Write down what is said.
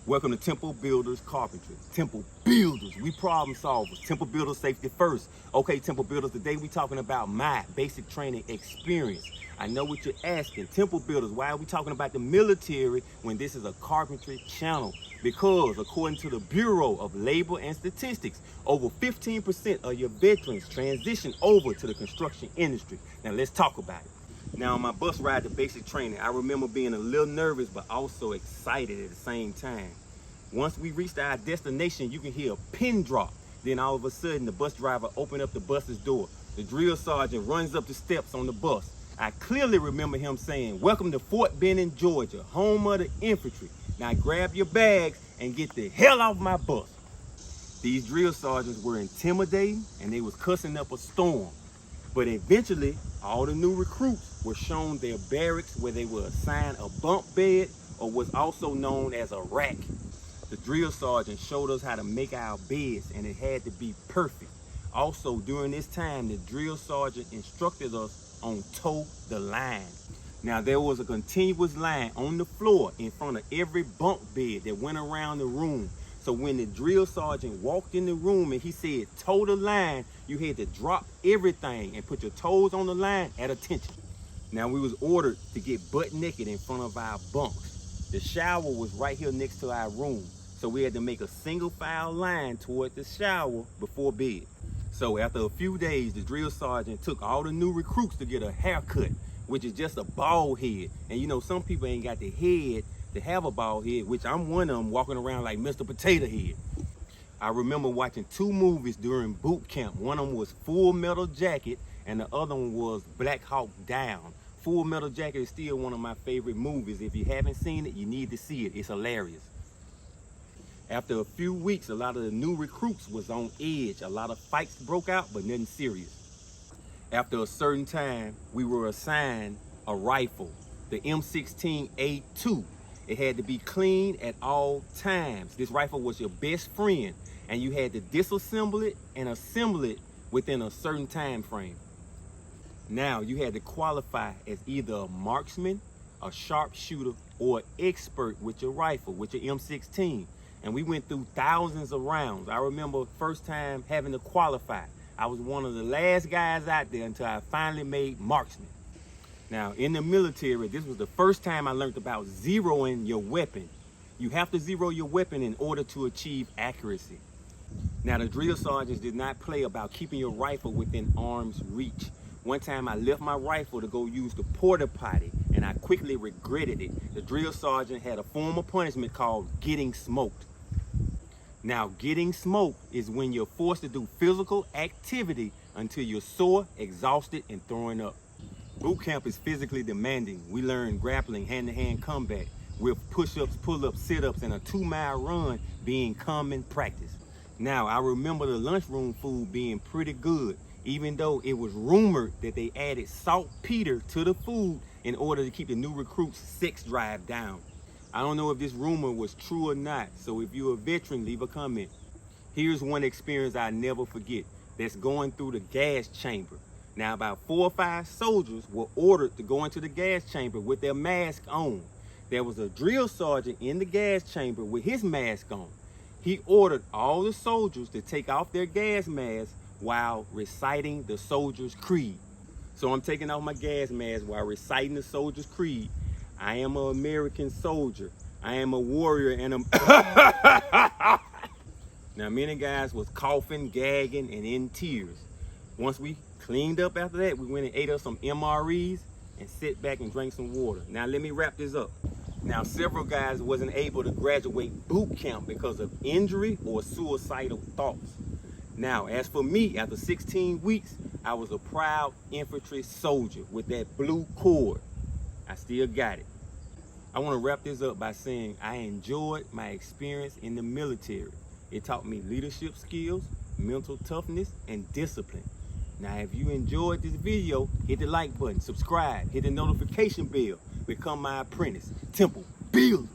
Welcome to Temple Builders Carpentry. Temple Builders, we problem solvers. Temple Builders, safety first. Okay, Temple Builders, today we talking about my basic training experience. I know what you're asking. Temple Builders, why are we talking about the military when this is a carpentry channel? Because according to the Bureau of Labor and Statistics, over 15% of your veterans transition over to the construction industry. Now let's talk about it. Now on my bus ride to basic training, I remember being a little nervous but also excited at the same time. Once we reached our destination, you can hear a pin drop. Then all of a sudden, the bus driver opened up the bus's door. The drill sergeant runs up the steps on the bus. I clearly remember him saying, "Welcome to Fort Benning, Georgia, home of the infantry. Now grab your bags and get the hell off my bus." These drill sergeants were intimidating and they was cussing up a storm. But eventually, all the new recruits were shown their barracks where they were assigned a bunk bed, or what's also known as a rack. The drill sergeant showed us how to make our beds, and it had to be perfect. Also, during this time, the drill sergeant instructed us on toe the line. Now, there was a continuous line on the floor in front of every bunk bed that went around the room. So when the drill sergeant walked in the room and he said, "Toe the line," you had to drop everything and put your toes on the line at attention. Now we was ordered to get butt naked in front of our bunks. The shower was right here next to our room. So we had to make a single file line toward the shower before bed. So after a few days, the drill sergeant took all the new recruits to get a haircut, which is just a bald head. And you know, some people ain't got the head to have a bald head, which I'm one of them, walking around like Mr. Potato Head. I remember watching two movies during boot camp. One of them was Full Metal Jacket and the other one was Black Hawk Down. Full Metal Jacket is still one of my favorite movies. If you haven't seen it, you need to see it. It's hilarious. After a few weeks, a lot of the new recruits was on edge. A lot of fights broke out, but nothing serious. After a certain time, we were assigned a rifle, the M16A2. It had to be clean at all times. This rifle was your best friend, and you had to disassemble it and assemble it within a certain time frame. Now, you had to qualify as either a marksman, a sharpshooter, or an expert with your rifle, with your M16. And we went through thousands of rounds. I remember first time having to qualify. I was one of the last guys out there until I finally made marksman. Now, in the military, this was the first time I learned about zeroing your weapon. You have to zero your weapon in order to achieve accuracy. Now, the drill sergeants did not play about keeping your rifle within arm's reach. One time I left my rifle to go use the porta potty, and I quickly regretted it. The drill sergeant had a form of punishment called getting smoked. Now, getting smoked is when you're forced to do physical activity until you're sore, exhausted, and throwing up. Boot camp is physically demanding. We learn grappling, hand-to-hand combat, with push-ups, pull-ups, sit-ups, and a 2-mile run being common practice. Now, I remember the lunchroom food being pretty good, even though it was rumored that they added saltpeter to the food in order to keep the new recruits' sex drive down. I don't know if this rumor was true or not, so if you're a veteran, leave a comment. Here's one experience I never forget. That's going through the gas chamber. Now, about 4 or 5 soldiers were ordered to go into the gas chamber with their mask on. There was a drill sergeant in the gas chamber with his mask on. He ordered all the soldiers to take off their gas masks while reciting the soldier's creed. So I'm taking off my gas mask while reciting the soldier's creed. I am an American soldier. I am a warrior and a... Now, many guys was coughing, gagging, and in tears. Once we cleaned up after that, we went and ate us some MREs and sat back and drank some water. Now, let me wrap this up. Now, several guys wasn't able to graduate boot camp because of injury or suicidal thoughts. Now, as for me, after 16 weeks, I was a proud infantry soldier with that blue cord. I still got it. I want to wrap this up by saying I enjoyed my experience in the military. It taught me leadership skills, mental toughness, and discipline. Now, if you enjoyed this video, hit the like button, subscribe, hit the notification bell, become my apprentice. Temple Builders.